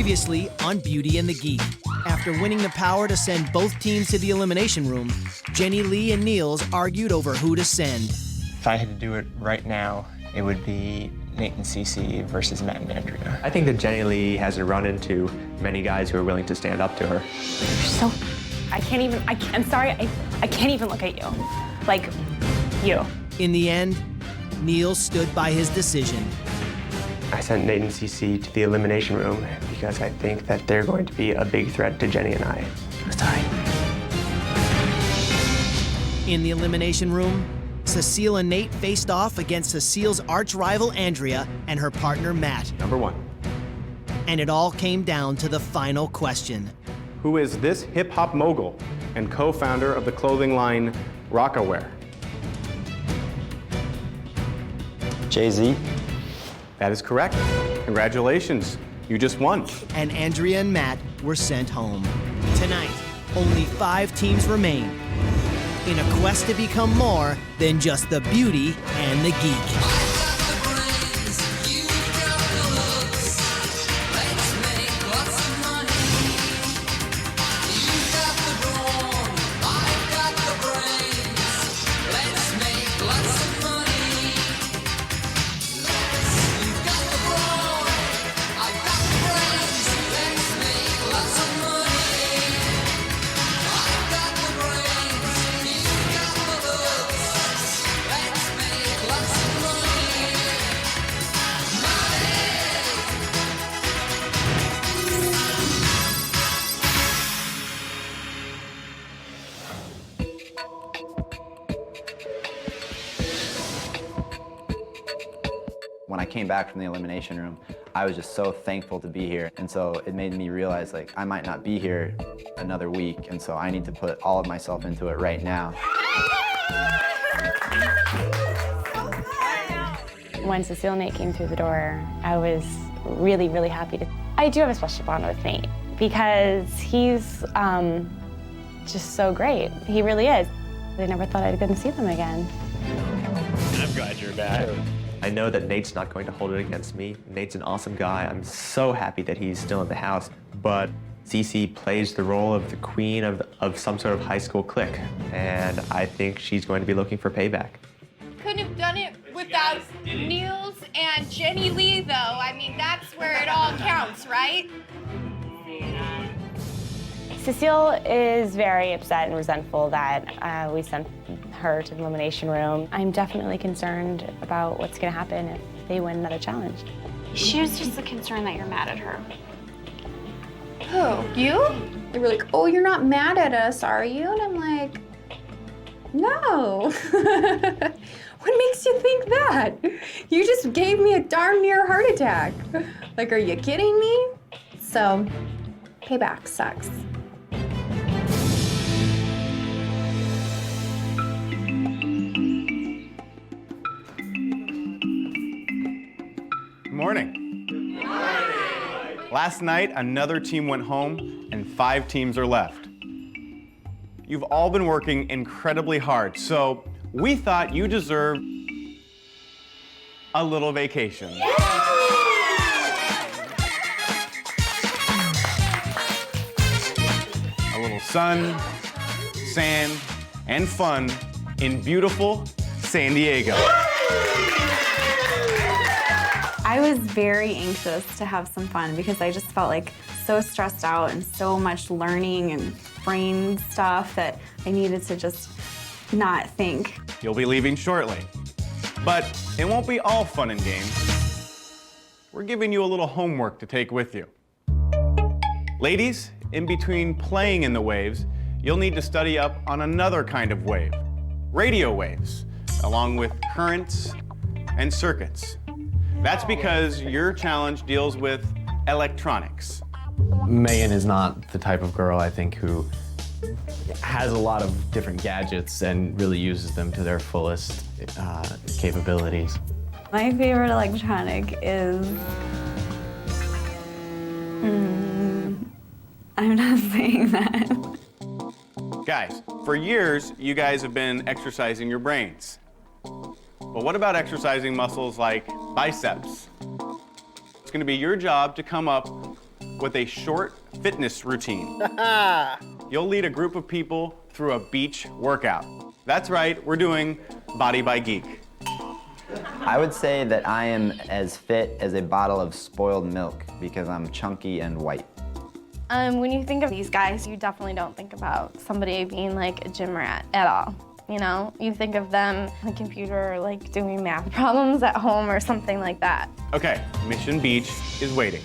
Previously on Beauty and the Geek. After winning the power to send both teams to the Elimination Room, Jenny Lee and Niels argued over who to send. If I had to do it right now, it would be Nate and Cece versus Matt and Andrea. I think that Jenny Lee hasn't run into many guys who are willing to stand up to her. I can't even look at you. Like, you. In the end, Niels stood by his decision. I sent Nate and Cece to the Elimination Room because I think that they're going to be a big threat to Jenny and I. Sorry. In the Elimination Room, Cecile and Nate faced off against Cecile's arch-rival Andrea and her partner Matt. Number 1. And it all came down to the final question. Who is this hip-hop mogul and co-founder of the clothing line Rockaware? Jay-Z. That is correct. Congratulations. You just won. And Andrea and Matt were sent home. Tonight, only 5 teams remain in a quest to become more than just the beauty and the geek. When I came back from the Elimination Room, I was just so thankful to be here. And so it made me realize, like, I might not be here another week, and so I need to put all of myself into it right now. When Cecile and Nate came through the door, I was really, really happy. I do have a special bond with Nate because he's just so great. He really is. I never thought I'd go and see them again. I'm glad you're back. I know that Nate's not going to hold it against me. Nate's an awesome guy. I'm so happy that he's still in the house. But Cece plays the role of the queen of some sort of high school clique. And I think she's going to be looking for payback. Couldn't have done it without Niels and Jenny Lee, though. I mean, that's where it all counts, right? Cecile is very upset and resentful that we sent her to the Elimination Room. I'm definitely concerned about what's going to happen if they win another challenge. She was just concerned that you're mad at her. Who? You? They were like, oh, you're not mad at us, are you? And I'm like, no. What makes you think that? You just gave me a darn near heart attack. Like, are you kidding me? So, payback sucks. Good morning. Good morning. Last night, another team went home, and 5 teams are left. You've all been working incredibly hard, so we thought you deserved a little vacation. A little sun, sand, and fun in beautiful San Diego. I was very anxious to have some fun because I just felt like so stressed out and so much learning and brain stuff that I needed to just not think. You'll be leaving shortly, but it won't be all fun and games. We're giving you a little homework to take with you. Ladies, in between playing in the waves, you'll need to study up on another kind of wave, radio waves, along with currents and circuits. That's because your challenge deals with electronics. Megan is not the type of girl, I think, who has a lot of different gadgets and really uses them to their fullest capabilities. My favorite electronic is... I'm not saying that. Guys, for years, you guys have been exercising your brains. But what about exercising muscles like biceps? It's going to be your job to come up with a short fitness routine. You'll lead a group of people through a beach workout. That's right, we're doing Body by Geek. I would say that I am as fit as a bottle of spoiled milk because I'm chunky and white. When you think of these guys, you definitely don't think about somebody being like a gym rat at all. You know, you think of them on the computer, like doing math problems at home or something like that. Okay, Mission Beach is waiting.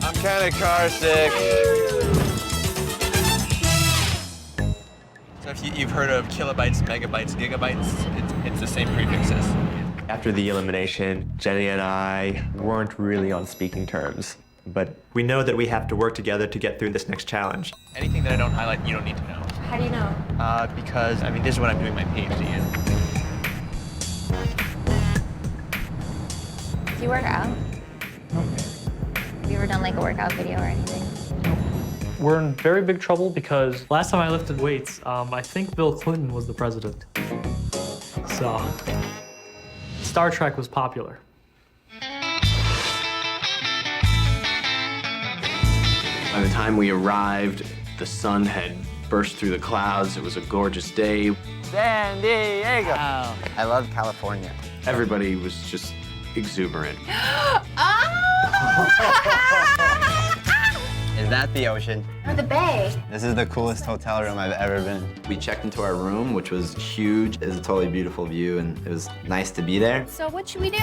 I'm kind of car sick. So if you've heard of kilobytes, megabytes, gigabytes, it's the same prefixes. After the elimination, Jenny and I weren't really on speaking terms, but we know that we have to work together to get through this next challenge. Anything that I don't highlight, you don't need to know. How do you know? Because, I mean, this is what I'm doing my PhD in. Do you work out? Have you ever done like a workout video or anything? We're in very big trouble because last time I lifted weights, I think Bill Clinton was the president. So, Star Trek was popular. By the time we arrived, the sun had burst through the clouds. It was a gorgeous day. San Diego! I love California. Everybody was just exuberant. Is that the ocean? Or the bay? This is the coolest hotel room I've ever been. We checked into our room, which was huge. It was a totally beautiful view, and it was nice to be there. So what should we do?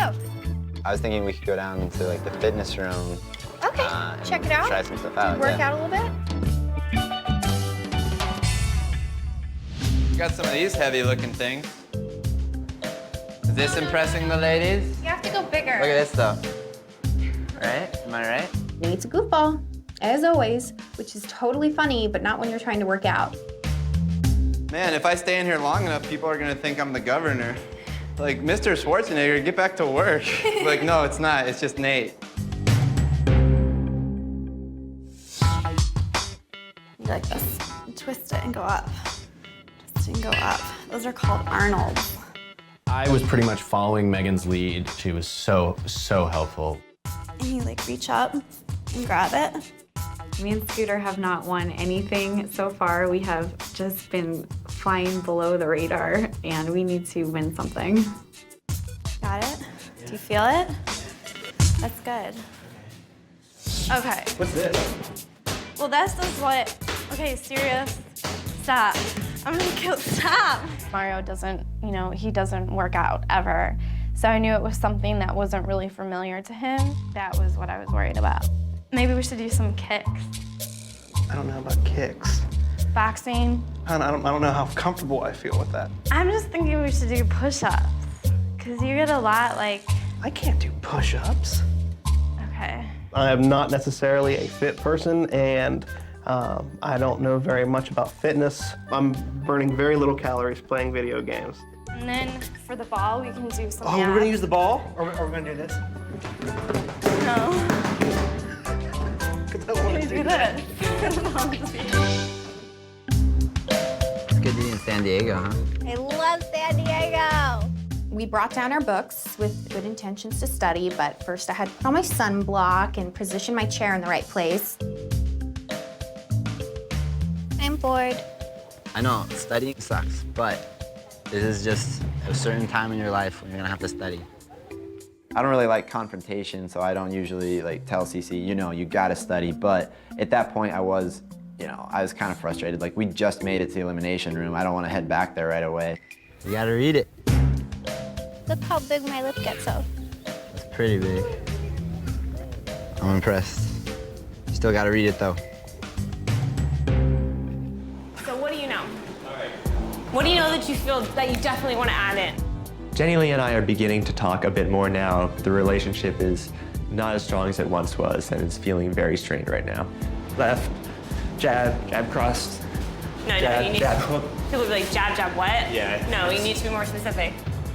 I was thinking we could go down to like the fitness room. Okay, check it out. Try some stuff out. Work out a little bit. Got some of these heavy-looking things. Is this impressing the ladies? You have to go bigger. Look at this though. Right? Am I right? Nate's a goofball, as always, which is totally funny, but not when you're trying to work out. Man, if I stay in here long enough, people are gonna think I'm the governor. Like, Mr. Schwarzenegger, get back to work. Like, no, it's not. It's just Nate. Like this. Twist it and go up. Twist it and go up. Those are called Arnolds. I was pretty much following Megan's lead. She was so helpful. And you like reach up and grab it. Me and Scooter have not won anything so far. We have just been flying below the radar, and we need to win something. Got it? Do you feel it? That's good. Okay. What's this? Well, this is what, okay, serious, stop. I'm gonna kill, stop. Mario doesn't, you know, he doesn't work out ever. So I knew it was something that wasn't really familiar to him. That was what I was worried about. Maybe we should do some kicks. I don't know about kicks. Boxing. I don't know how comfortable I feel with that. I'm just thinking we should do push-ups. Cause you get a lot like... I can't do push-ups. Okay. I am not necessarily a fit person, and I don't know very much about fitness. I'm burning very little calories playing video games. And then for the ball, we can do some Oh, we're gonna use the ball? Or we're gonna do this? No. I want to do this. It's good to be in San Diego, huh? I love San Diego. We brought down our books with good intentions to study, but first I had to put on my sunblock and position my chair in the right place. I'm bored. I know, studying sucks, but this is just a certain time in your life when you're gonna have to study. I don't really like confrontation, so I don't usually like tell CC, you know, you gotta study, but at that point I was kind of frustrated. Like, we just made it to the elimination room. I don't wanna head back there right away. You gotta read it. Look how big my lip gets out. It's pretty big. I'm impressed. Still gotta read it though. So what do you know? What do you know that you feel that you definitely want to add in? Jenny Lee and I are beginning to talk a bit more now. The relationship is not as strong as it once was, and it's feeling very strained right now. Left, jab, jab crossed. No, jab, you need jab, to, hook. people be like, jab, jab, what? Yeah. No, you need to be more specific.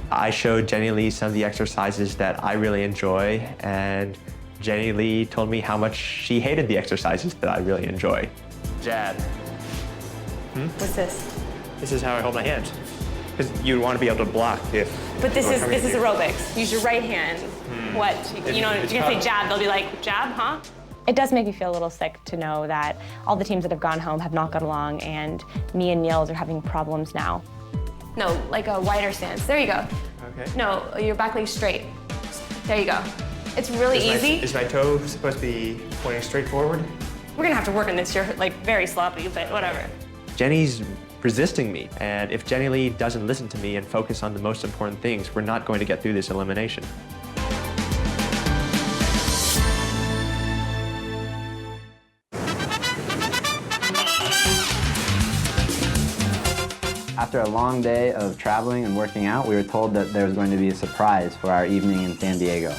I showed Jenny Lee some of the exercises that I really enjoy, and Jenny Lee told me how much she hated the exercises that I really enjoy. Jab, What's this? This is how I hold my hands. Because you'd want to be able to block if... But this is aerobics. Use your right hand. What? You know, you're gonna say jab, they'll be like, jab, huh? It does make me feel a little sick to know that all the teams that have gone home have not got along, and me and Niels are having problems now. No, like a wider stance. There you go. Okay. No, your back leg's straight. There you go. It's really easy. Is my toe supposed to be pointing straight forward? We're gonna have to work on this. You're like very sloppy, but whatever. Jenny's resisting me, and if Jenny Lee doesn't listen to me and focus on the most important things, we're not going to get through this elimination. After a long day of traveling and working out, we were told that there was going to be a surprise for our evening in San Diego.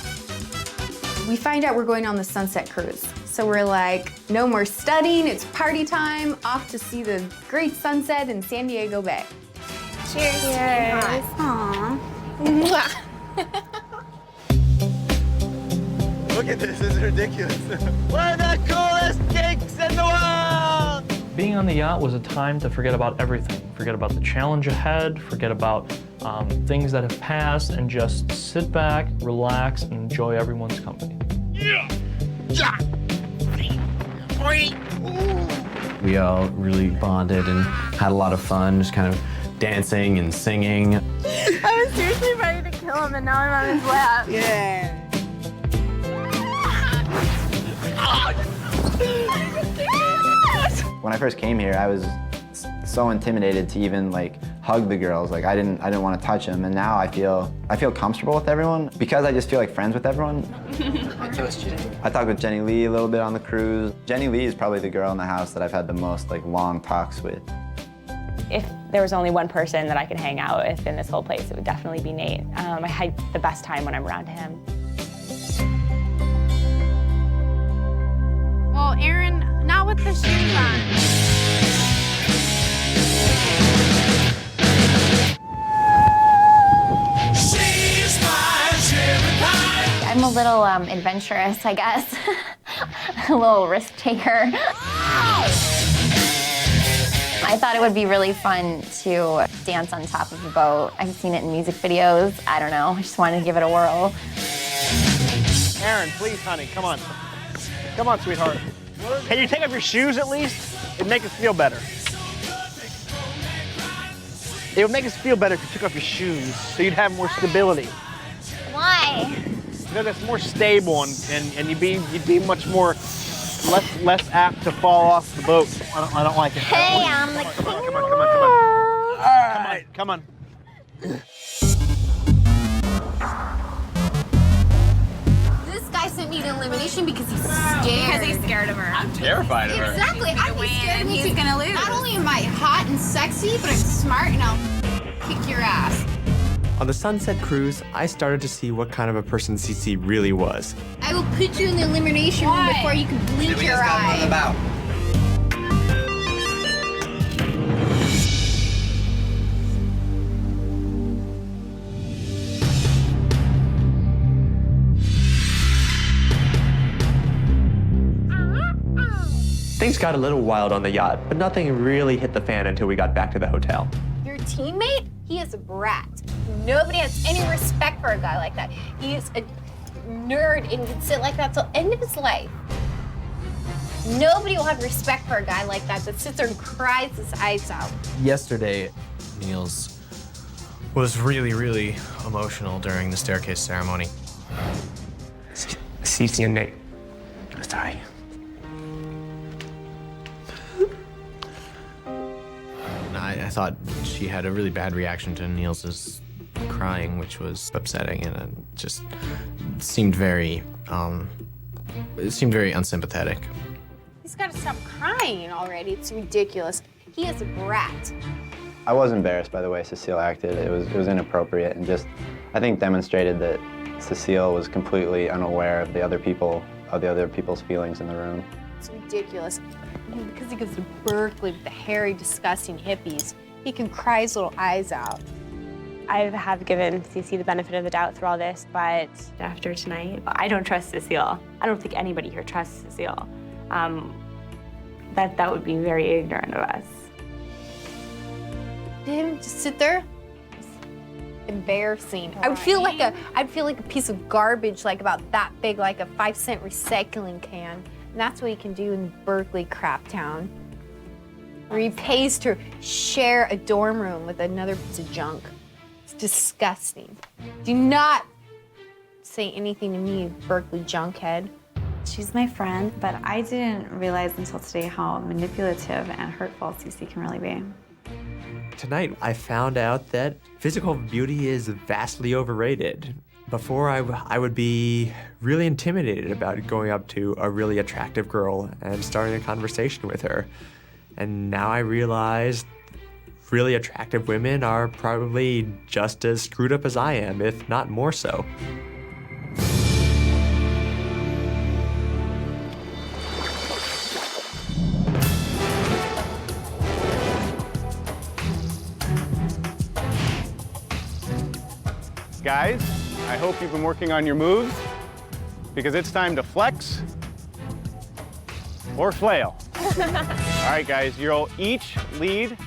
We find out we're going on the Sunset Cruise. So we're like, no more studying, it's party time, off to see the great sunset in San Diego Bay. Cheers. Cheers. Aww. Look at this is ridiculous. We're the coolest geeks in the world! Being on the yacht was a time to forget about everything. Forget about the challenge ahead, forget about things that have passed, and just sit back, relax, and enjoy everyone's company. We all really bonded and had a lot of fun, just kind of dancing and singing. I was seriously ready to kill him, and now I'm on his lap. Yeah. When I first came here, I was so intimidated to even like hug the girls. Like I didn't want to touch them, and now I feel comfortable with everyone because I just feel like friends with everyone. I talked with Jenny Lee a little bit on the cruise. Jenny Lee is probably the girl in the house that I've had the most like long talks with. If there was only one person that I could hang out with in this whole place, it would definitely be Nate. I had the best time when I'm around him. Well, Aaron, not with the shoes on. I'm a little adventurous, I guess. A little risk taker. I thought it would be really fun to dance on top of a boat. I've seen it in music videos. I don't know, I just wanted to give it a whirl. Aaron, please, honey, come on. Come on, sweetheart. Can you take off your shoes at least? It'd make us feel better. It would make us feel better if you took off your shoes so you'd have more stability. Why? Because it's more stable and you'd be much more less apt to fall off the boat. I don't like it. Hey, I'm the Come on. All right. Come on. This guy sent me to elimination because he's scared. Because he's scared of her. I'm terrified of her. Exactly. I'd be scared of me He's too. gonna lose. Not only am I hot and sexy, but I'm smart and I'll kick your ass. On the Sunset Cruise, I started to see what kind of a person CC really was. I will put you in the elimination room before you can blink your eye. Things got a little wild on the yacht, but nothing really hit the fan until we got back to the hotel. Your teammate, he is a brat. Nobody has any respect for a guy like that. He is a nerd and can sit like that till the end of his life. Nobody will have respect for a guy like that sits there and cries his eyes out. Yesterday, Niels was really, really emotional during the staircase ceremony. CC and Nate. Sorry. I thought she had a really bad reaction to Niels's crying, which was upsetting, and it just seemed very unsympathetic. He's got to stop crying already. It's ridiculous. He is a brat. I was embarrassed by the way Cecile acted. It was inappropriate and just I think demonstrated that Cecile was completely unaware of the other people's feelings in the room. It's ridiculous. Because he goes to Berkeley with the hairy, disgusting hippies, he can cry his little eyes out. I have given Cece the benefit of the doubt through all this, but after tonight, I don't trust Cecile. I don't think anybody here trusts Cecile. That would be very ignorant of us. him just sit there. Embarrassing. I'd feel like a piece of garbage, like about that big, like a 5-cent recycling can. And that's what you can do in Berkeley crap town, where he pays to share a dorm room with another piece of junk. It's disgusting. Do not say anything to me, you Berkeley junkhead. She's my friend, but I didn't realize until today how manipulative and hurtful CC can really be. Tonight, I found out that physical beauty is vastly overrated. Before, I would be really intimidated about going up to a really attractive girl and starting a conversation with her. And now I realize really attractive women are probably just as screwed up as I am, if not more so. Guys, I hope you've been working on your moves because it's time to flex or flail. All right, guys, you'll each lead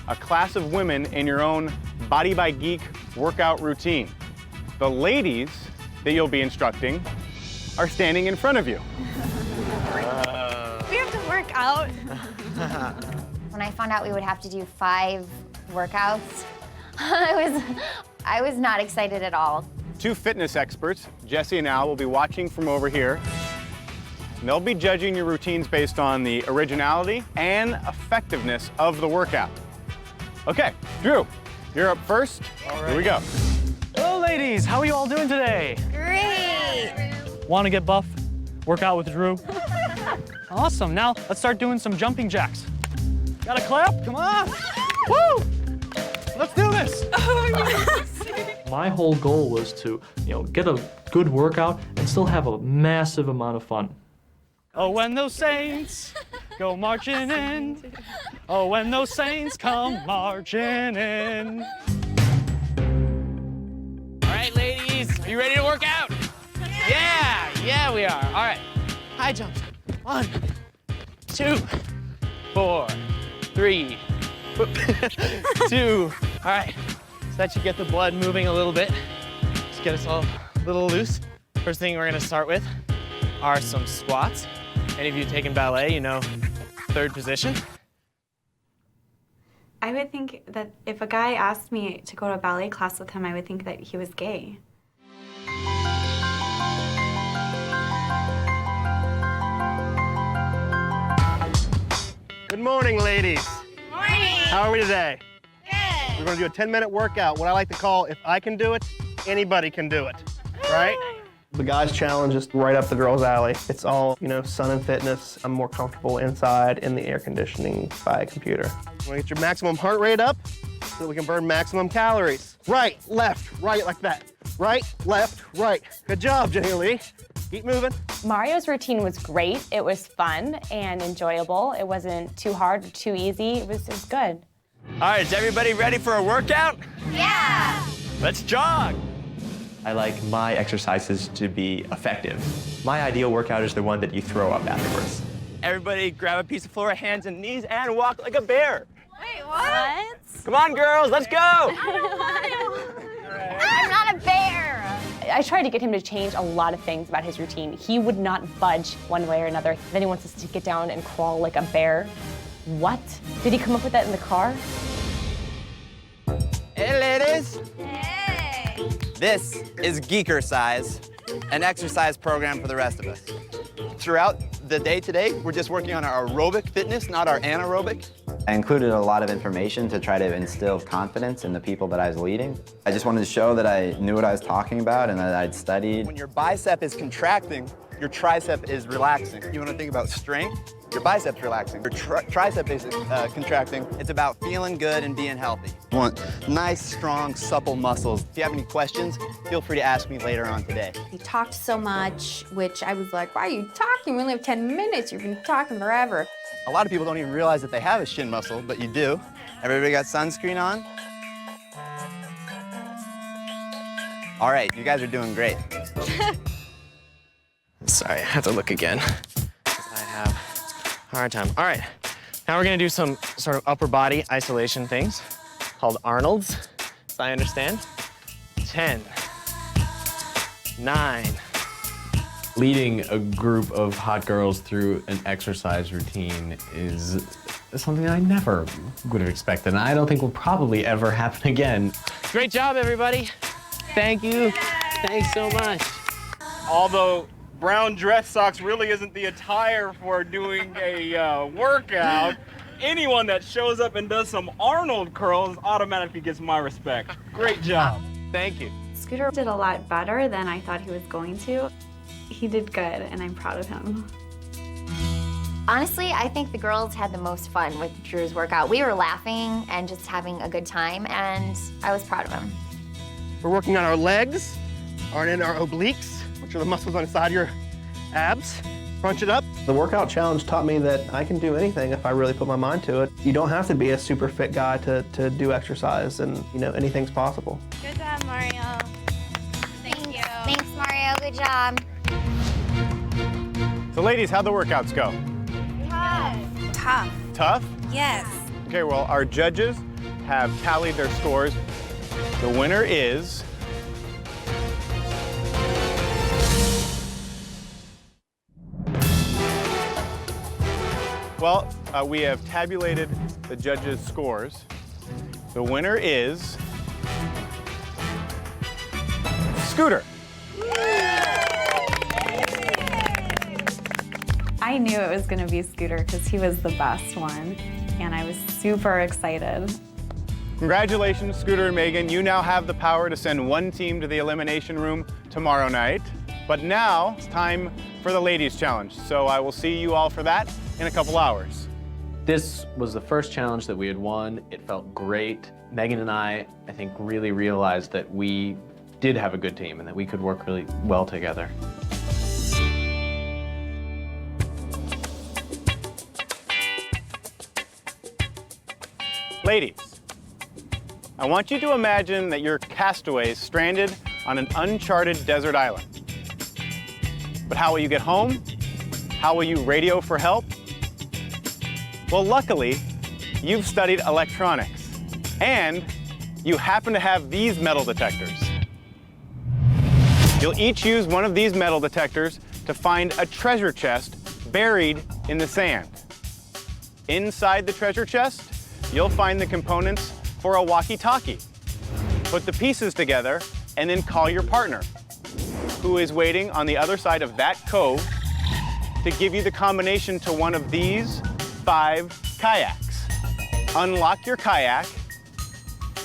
a class of women in your own Body by Geek workout routine. The ladies that you'll be instructing are standing in front of you. We have to work out. When I found out we would have to do 5 workouts, I was not excited at all. 2 fitness experts, Jesse and Al, will be watching from over here. And they'll be judging your routines based on the originality and effectiveness of the workout. Okay, Drew, you're up first. Here we go. Hello, ladies. How are you all doing today? Great. Want to get buff? Work out with Drew? Awesome. Now let's start doing some jumping jacks. Got a clap? Come on. Woo! Let's do this. My whole goal was to, get a good workout and still have a massive amount of fun. Oh, when those saints go marching in. Oh, when those saints come marching in. All right, ladies, are you ready to work out? Yeah, we are. All right, high jumps. 1, 2, 4, 3, 2. All right, so that should get the blood moving a little bit. Just get us all a little loose. First thing we're gonna start with are some squats. Any of you taken ballet, you know, 3rd position. I would think that if a guy asked me to go to a ballet class with him, I would think that he was gay. Good morning, ladies. Morning. How are we today? Good. We're gonna do a 10-minute workout, what I like to call, if I can do it, anybody can do it, right? The guys' challenge is right up the girls' alley. It's all, sun and fitness. I'm more comfortable inside in the air conditioning by a computer. You wanna get your maximum heart rate up so that we can burn maximum calories. Right, left, right, like that. Right, left, right. Good job, Jenny Lee. Keep moving. Mario's routine was great. It was fun and enjoyable. It wasn't too hard or too easy. It was good. All right, is everybody ready for a workout? Yeah. Let's jog. I like my exercises to be effective. My ideal workout is the one that you throw up afterwards. Everybody grab a piece of floor, hands and knees, and walk like a bear. Wait, what? Come on, girls, let's go. I'm not a bear. I tried to get him to change a lot of things about his routine. He would not budge one way or another. Then he wants us to get down and crawl like a bear. What? Did he come up with that in the car? Hey, ladies. Hey. This is Geekercise, an exercise program for the rest of us. Throughout the day today, we're just working on our aerobic fitness, not our anaerobic. I included a lot of information to try to instill confidence in the people that I was leading. I just wanted to show that I knew what I was talking about and that I'd studied. When your bicep is contracting, your tricep is relaxing. You want to think about strength? Your bicep's relaxing. Your tricep is contracting. It's about feeling good and being healthy. You want nice, strong, supple muscles. If you have any questions, feel free to ask me later on today. He talked so much, which I was like, why are you talking? We only have 10 minutes. You've been talking forever. A lot of people don't even realize that they have a shin muscle, but you do. Everybody got sunscreen on? All right, you guys are doing great. Sorry, I have to look again. I have a hard time. All right, now we're gonna do some sort of upper body isolation things. called Arnold's, as I understand. 10, 9. Leading a group of hot girls through an exercise routine is something I never would have expected, and I don't think will probably ever happen again. Great job, everybody. Thank you. Thanks so much. Although brown dress socks really isn't the attire for doing a workout, anyone that shows up and does some Arnold curls automatically gets my respect. Great job. Thank you. Scooter did a lot better than I thought he was going to. He did good, and I'm proud of him. Honestly, I think the girls had the most fun with Drew's workout. We were laughing and just having a good time, and I was proud of him. We're working on our legs, our obliques, which are the muscles on the side of your abs. Crunch it up. The workout challenge taught me that I can do anything if I really put my mind to it. You don't have to be a super fit guy to do exercise, and anything's possible. Good job, Mario. Thank you. Thanks, Mario. Good job. So ladies, how'd the workouts go? Tough. Tough? Yes. Okay, well, our judges have tallied their scores. The winner is... Well, we have tabulated the judges' scores. The winner is... Scooter. I knew it was going to be Scooter because he was the best one, and I was super excited. Congratulations, Scooter and Megan. You now have the power to send one team to the Elimination Room tomorrow night. But now it's time for the Ladies' Challenge. So I will see you all for that in a couple hours. This was the first challenge that we had won. It felt great. Megan and I think, really realized that we did have a good team and that we could work really well together. Ladies, I want you to imagine that you're castaways stranded on an uncharted desert island. But how will you get home? How will you radio for help? Well, luckily, you've studied electronics, and you happen to have these metal detectors. You'll each use one of these metal detectors to find a treasure chest buried in the sand. Inside the treasure chest, you'll find the components for a walkie talkie. Put the pieces together and then call your partner, who is waiting on the other side of that cove to give you the combination to one of these 5 kayaks. Unlock your kayak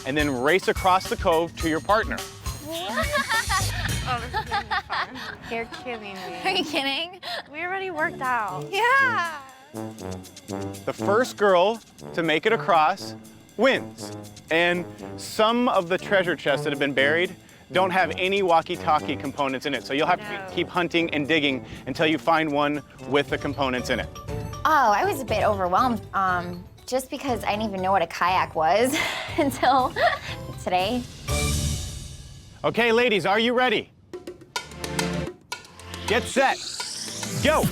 and then race across the cove to your partner. Oh, this is gonna be fun. You're kidding me. Are you kidding? We already worked out. Yeah. The first girl to make it across wins. And some of the treasure chests that have been buried don't have any walkie-talkie components in it. So you'll have to keep hunting and digging until you find one with the components in it. Oh, I was a bit overwhelmed, just because I didn't even know what a kayak was until today. Okay, ladies, are you ready? Get set. Go.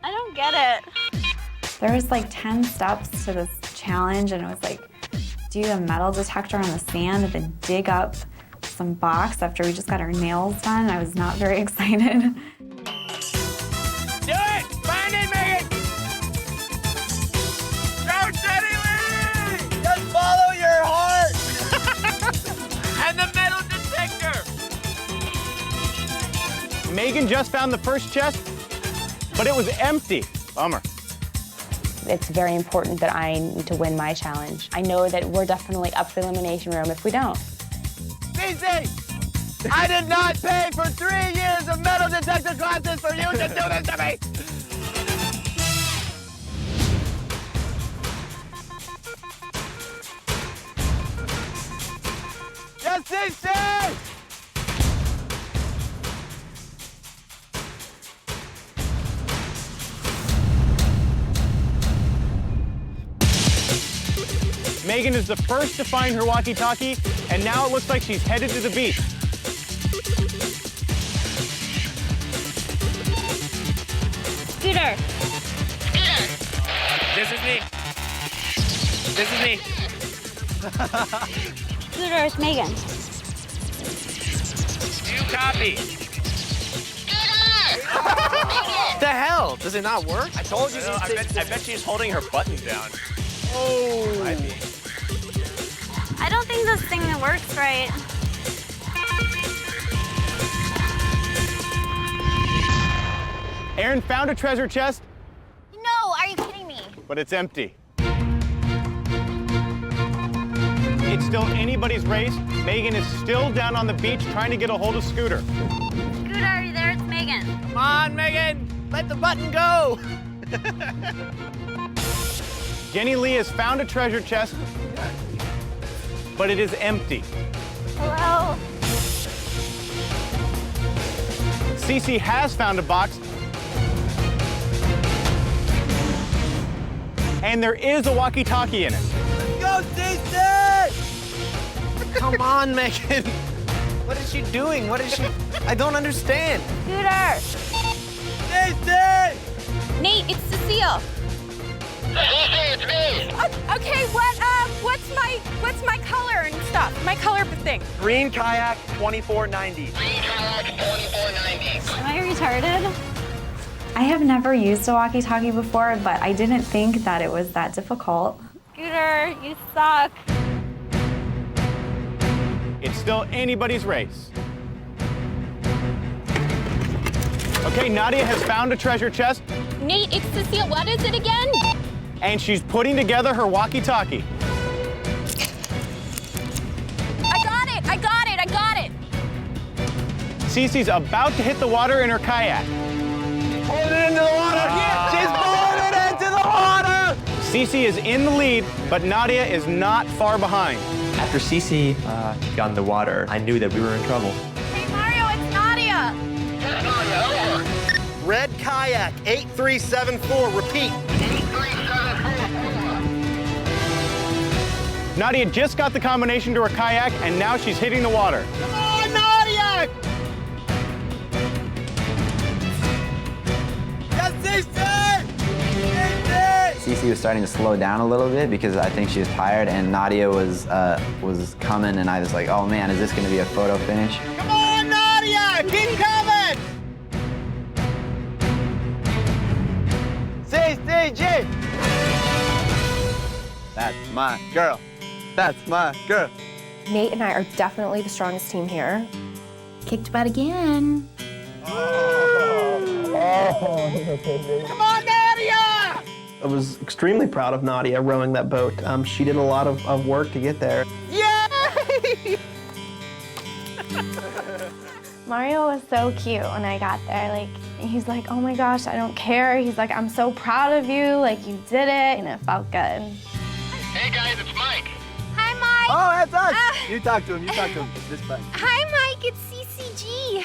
I don't get it. There was like 10 steps to this challenge, and it was like, do a metal detector on the sand and then dig up some box after we just got our nails done. I was not very excited. Do it! Find it, Megan! Go steadily! Just follow your heart! And the metal detector! Megan just found the first chest, but it was empty. Bummer. It's very important that I need to win my challenge. I know that we're definitely up for the Elimination Room if we don't. CC! I did not pay for 3 years of metal detector classes for you to do this to me! Yes, CC! Megan is the first to find her walkie-talkie, and now it looks like she's headed to the beach. Scooter. This is me. This is me. Scooter, it's Megan. You copy. What the hell? Does it not work? I told you. I bet she's holding her button down. Oh. I don't think this thing works right. Aaron found a treasure chest, No, are you kidding me? but it's empty. It's still anybody's race. Megan is still down on the beach trying to get a hold of Scooter. Scooter, are you there? It's Megan. Come on, Megan. Let the button go. Jenny Lee has found a treasure chest, but it is empty. Hello. Cece has found a box, and there is a walkie-talkie in it. Go, Cece! Come on, Megan. What is she doing? What is she? I don't understand. Scooter. Cece! Nate, it's Cecile. It's me. Okay, what's my color and stuff? My color thing. Green kayak, 2490. Am I retarded? I have never used a walkie-talkie before, but I didn't think that it was that difficult. Scooter, you suck. It's still anybody's race. Okay, Nadia has found a treasure chest, Nate, it's Cecile. What is it again? and she's putting together her walkie-talkie. I got it. Cece's about to hit the water in her kayak. Pull it into the water. She's pulling it into the water. Cece is in the lead, but Nadia is not far behind. After Cece got in the water, I knew that we were in trouble. Hey, Mario, it's Nadia. Red kayak, 8374. Repeat. Nadia just got the combination to her kayak, and now she's hitting the water. Come on, Nadia! Cece was starting to slow down a little bit because I think she was tired, and Nadia was coming, and I was like, oh man, is this going to be a photo finish? Come on, Nadia! Keep coming! CCG! That's my girl. That's my girl. Nate and I are definitely the strongest team here. Kicked butt again. Come on, Nadia! I was extremely proud of Nadia rowing that boat. She did a lot of work to get there. Yay! Mario was so cute when I got there. Like, he's like, oh my gosh, I don't care. He's like, I'm so proud of you. Like, you did it, and it felt good. Hey guys, it's Mike. Hi, Mike. Oh, that's us. You talk to him. It's this button. Hi, Mike. It's CCG.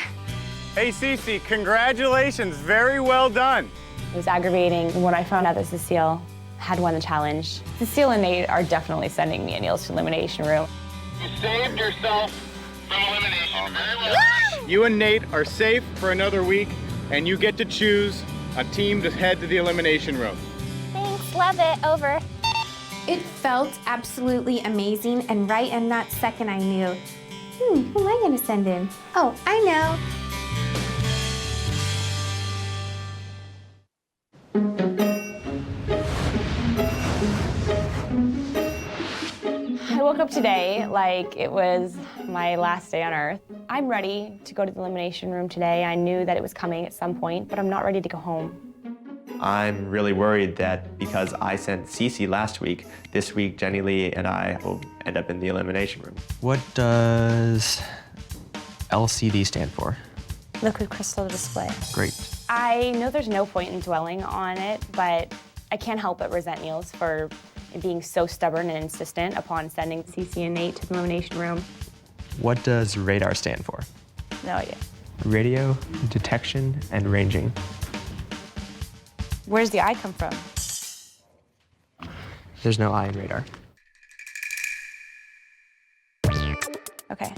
Hey, Cece, congratulations. Very well done. It was aggravating when I found out that Cecile had won the challenge. Cecile and Nate are definitely sending me and Niels to Elimination Room. You saved yourself from elimination. Very well. You and Nate are safe for another week, and you get to choose a team to head to the Elimination Room. Thanks. Love it. Over. It felt absolutely amazing, and right in that second I knew, who am I gonna send in? Oh, I know. I woke up today like it was my last day on Earth. I'm ready to go to the Elimination Room today. I knew that it was coming at some point, but I'm not ready to go home. I'm really worried that because I sent Cece last week, this week Jenny Lee and I will end up in the Elimination Room. What does LCD stand for? Liquid crystal display. Great. I know there's no point in dwelling on it, but I can't help but resent Niels for being so stubborn and insistent upon sending Cece and Nate to the Elimination Room. What does radar stand for? No idea. Radio, detection, and ranging. Where's the eye come from? There's no I in radar. Okay.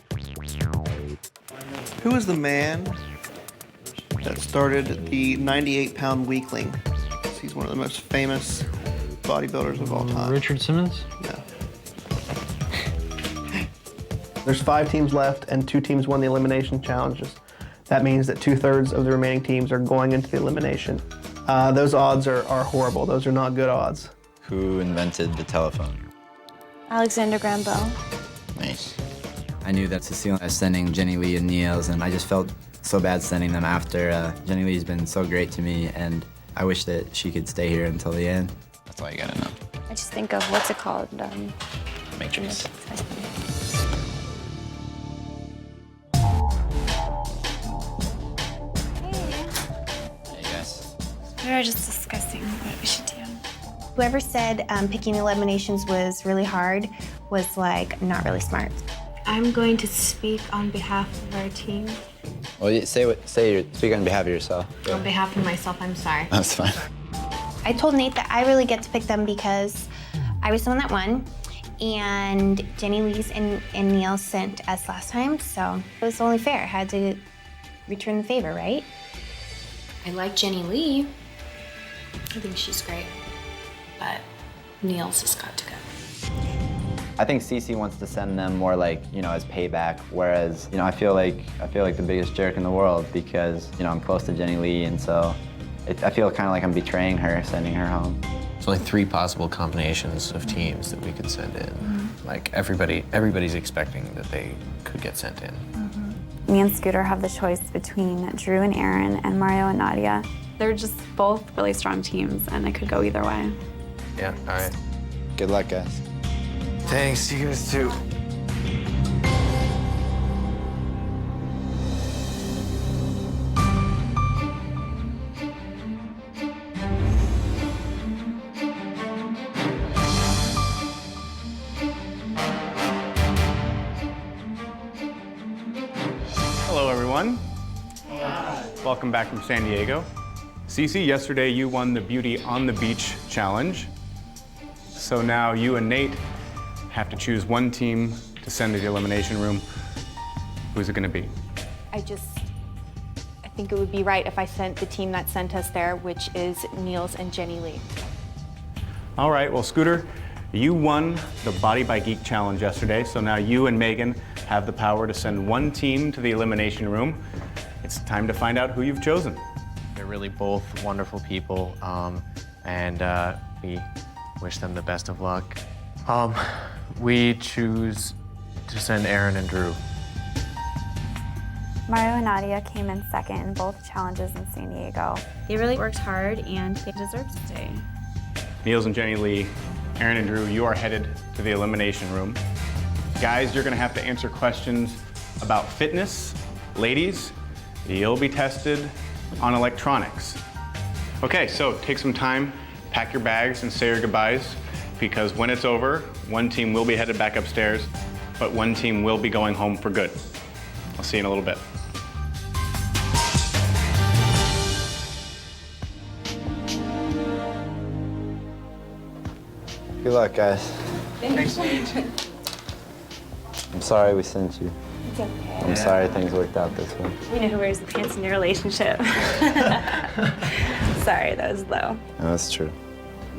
Who is the man that started the 98-pound weakling? He's one of the most famous bodybuilders of all time. Richard Simmons? Yeah. There's 5 teams left, and 2 teams won the elimination challenges. That means that 2/3 of the remaining teams are going into the elimination. Those odds are horrible. Those are not good odds. Who invented the telephone? Alexander Graham Bell. Nice. I knew that Cecile was sending Jenny Lee and Niels, and I just felt so bad sending them after. Jenny Lee's been so great to me, and I wish that she could stay here until the end. That's all you gotta know. I just think of, what's it called? Matrix. Hey guys. We were just discussing what we should do. Whoever said picking eliminations was really hard was like not really smart. I'm going to speak on behalf of our team. Well, speak on behalf of yourself. On behalf of myself, I'm sorry. That's fine. I told Nate that I really get to pick them because I was the one that won, and Jenny Lee's and Neil sent us last time, so it was only fair. I had to return the favor, right? I like Jenny Lee. I think she's great. But Niels has got to go. I think Cece wants to send them more like, as payback, whereas, I feel like the biggest jerk in the world because, I'm close to Jenny Lee, and so I feel kind of like I'm betraying her, sending her home. There's only 3 possible combinations of teams that we could send in. Like everybody's expecting that they could get sent in. Me and Scooter have the choice between Drew and Aaron and Mario and Nadia. They're just both really strong teams, and it could go either way. Yeah, all right. Good luck, guys. Thanks, you guys too. Hello, everyone. Welcome back from San Diego. Cece, yesterday you won the Beauty on the Beach challenge. So now you and Nate have to choose one team to send to the elimination room. Who's it gonna be? I think it would be right if I sent the team that sent us there, which is Niels and Jenny Lee. All right, well, Scooter, you won the Body by Geek challenge yesterday, so now you and Megan have the power to send one team to the elimination room. It's time to find out who you've chosen. They're really both wonderful people, and we wish them the best of luck. We choose to send Aaron and Drew. Mario and Nadia came in second in both challenges in San Diego. They really worked hard, and they deserve to stay. Niels and Jenny Lee, Aaron and Drew, you are headed to the elimination room. Guys, you're gonna have to answer questions about fitness. Ladies, you'll be tested on electronics. Okay, so take some time, pack your bags and say your goodbyes, because when it's over, one team will be headed back upstairs, but one team will be going home for good. I'll see you in a little bit. Good luck, guys. Thanks. I'm sorry we sent you. It's okay. I'm sorry things worked out this way. We know who wears the pants in your relationship. Sorry, that was low. No, that's true.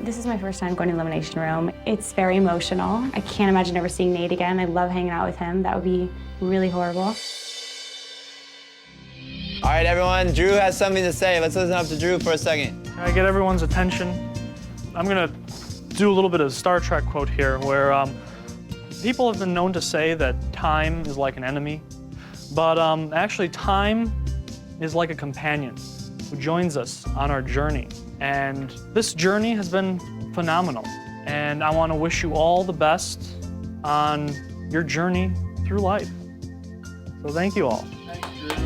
This is my first time going to Elimination Room. It's very emotional. I can't imagine ever seeing Nate again. I love hanging out with him. That would be really horrible. All right, everyone, Drew has something to say. Let's listen up to Drew for a second. Can I get everyone's attention? I'm gonna do a little bit of Star Trek quote here, where people have been known to say that time is like an enemy, but actually time is like a companion who joins us on our journey. And this journey has been phenomenal. And I want to wish you all the best on your journey through life. So thank you all. Thanks, Drew.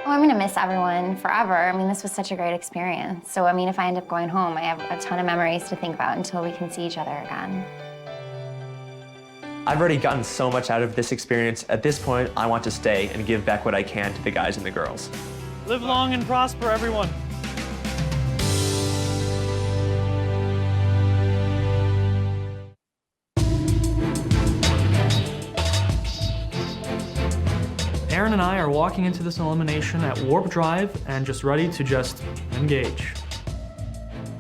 Oh, I'm gonna miss everyone forever. I mean, this was such a great experience. So, I mean, if I end up going home, I have a ton of memories to think about until we can see each other again. I've already gotten so much out of this experience. At this point, I want to stay and give back what I can to the guys and the girls. Live long and prosper, everyone. Aaron and I are walking into this elimination at warp drive and just ready to just engage.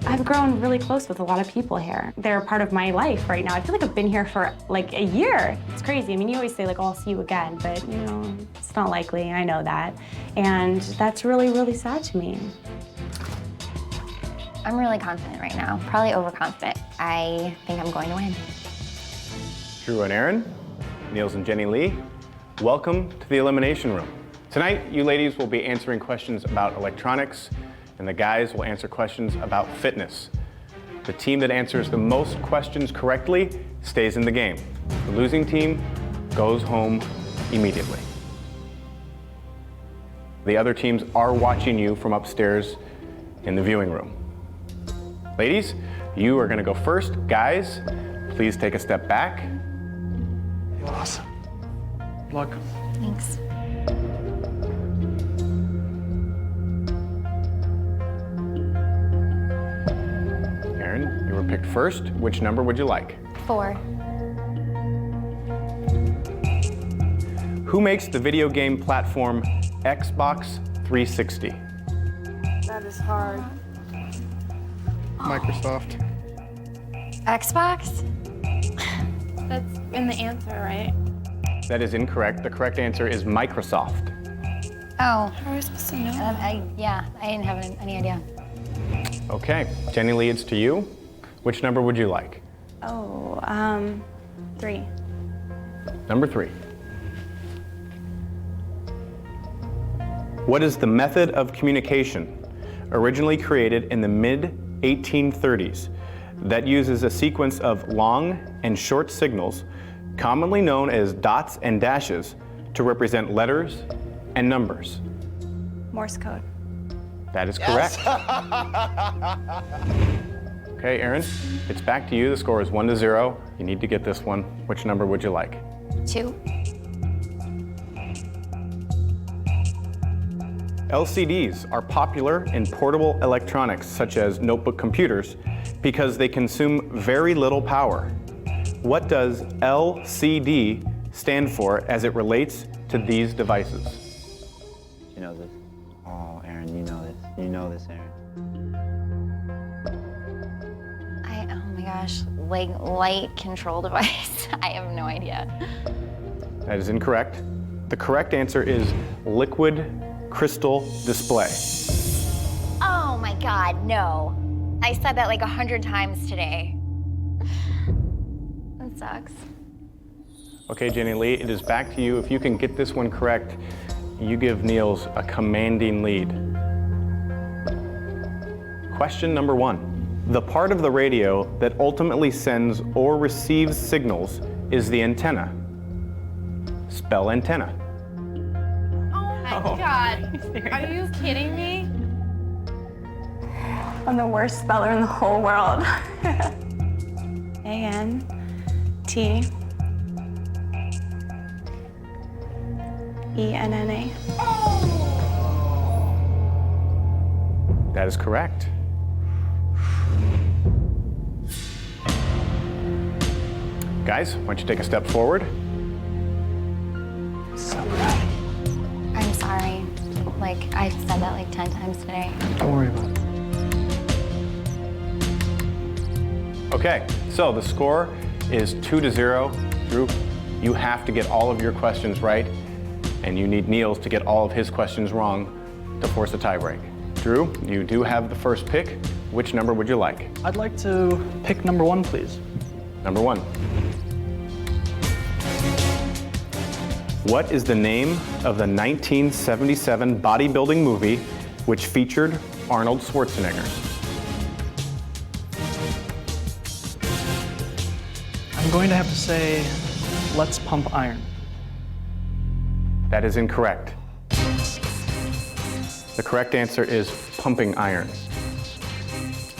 I've grown really close with a lot of people here. They're a part of my life right now. I feel like I've been here for like a year. It's crazy. I mean, you always say like, oh, I'll see you again, but you know, it's not likely. I know that. And that's really, really sad to me. I'm really confident right now, probably overconfident. I think I'm going to win. Drew and Aaron, Niels and Jenny Lee, welcome to the Elimination Room. Tonight, you ladies will be answering questions about electronics, and the guys will answer questions about fitness. The team that answers the most questions correctly stays in the game. The losing team goes home immediately. The other teams are watching you from upstairs in the viewing room. Ladies, you are gonna go first. Guys, please take a step back. Awesome. Good luck. Thanks. Aaron, you were picked first. Which number would you like? 4. Who makes the video game platform Xbox 360? That is hard. Microsoft. Xbox? That's in the answer, right? That is incorrect. The correct answer is Microsoft. Oh. How are we supposed to know? Yeah, I didn't have any idea. Okay, Jenny Lee, it's to you. Which number would you like? Oh, 3. Number 3. What is the method of communication originally created in the mid-1830s that uses a sequence of long and short signals, commonly known as dots and dashes, to represent letters and numbers? Morse code. That is correct. Okay, Aaron, it's back to you. The score is 1-0. You need to get this one. Which number would you like? 2. LCDs are popular in portable electronics, such as notebook computers, because they consume very little power. What does LCD stand for as it relates to these devices? You know this. Oh, Aaron, you know this. You know this, Aaron. Oh my gosh, like light control device. I have no idea. That is incorrect. The correct answer is liquid crystal display. Oh my God, no. I said that like 100 times today. That sucks. Okay, Jenny Lee, it is back to you. If you can get this one correct, you give Niels a commanding lead. Question number 1. The part of the radio that ultimately sends or receives signals is the antenna. Spell antenna. Oh my God. Are you kidding me? I'm the worst speller in the whole world. A-N-T. E-N-N-A. That is correct. Guys, why don't you take a step forward? I'm sorry. Like, I've said that like 10 times today. Don't worry about it. Okay, so the score is 2-0. Drew, you have to get all of your questions right, and you need Niels to get all of his questions wrong to force a tiebreak. Drew, you do have the first pick. Which number would you like? I'd like to pick number 1, please. Number 1. What is the name of the 1977 bodybuilding movie which featured Arnold Schwarzenegger? I'm going to have to say, let's pump iron. That is incorrect. The correct answer is pumping iron.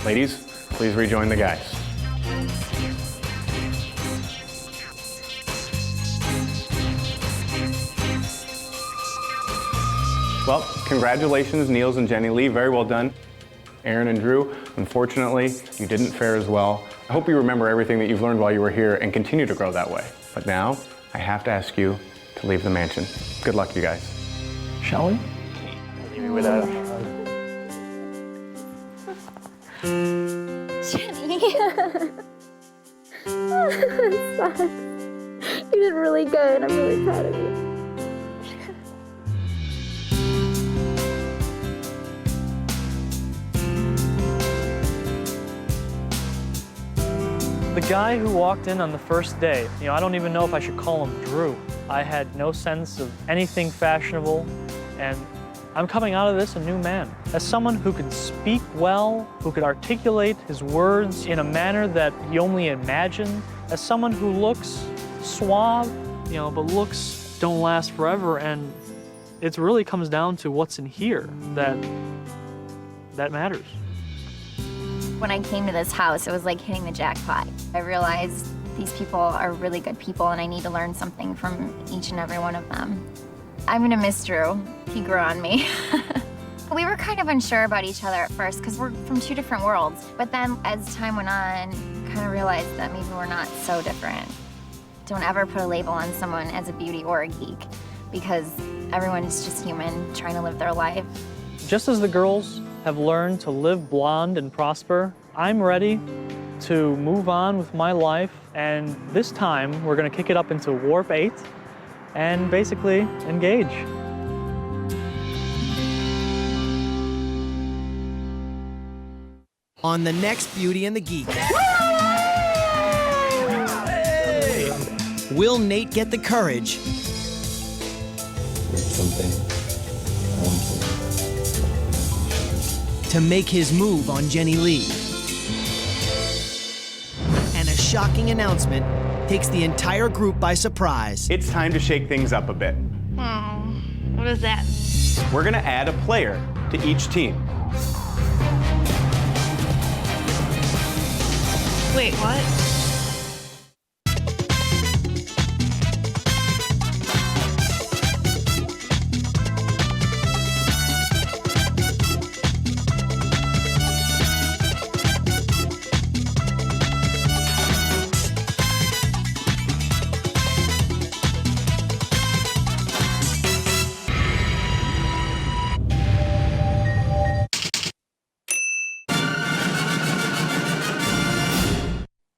Ladies, please rejoin the guys. Well, congratulations, Niels and Jenny Lee. Very well done. Aaron and Drew, unfortunately, you didn't fare as well. I hope you remember everything that you've learned while you were here and continue to grow that way. But now, I have to ask you to to leave the mansion. Good luck, you guys. Shall we? Leave me without Jenny. It sucks. You did really good. I'm really proud of you. The guy who walked in on the first day, I don't even know if I should call him Drew. I had no sense of anything fashionable, and I'm coming out of this a new man. As someone who could speak well, who could articulate his words in a manner that you only imagine, as someone who looks suave, but looks don't last forever, and it really comes down to what's in here that matters. When I came to this house, it was like hitting the jackpot. I realized these people are really good people and I need to learn something from each and every one of them. I'm gonna miss Drew. He grew on me. We were kind of unsure about each other at first because we're from two different worlds. But then as time went on, kind of realized that maybe we're not so different. Don't ever put a label on someone as a beauty or a geek because everyone's just human trying to live their life. Just as the girls have learned to live blonde and prosper, I'm ready to move on with my life, and this time we're gonna kick it up into Warp 8 and basically engage. On the next Beauty and the Geek. Will Nate get the courage to make his move on Jenny Lee? And a shocking announcement takes the entire group by surprise. It's time to shake things up a bit. Oh, what is that? We're gonna add a player to each team. Wait, what?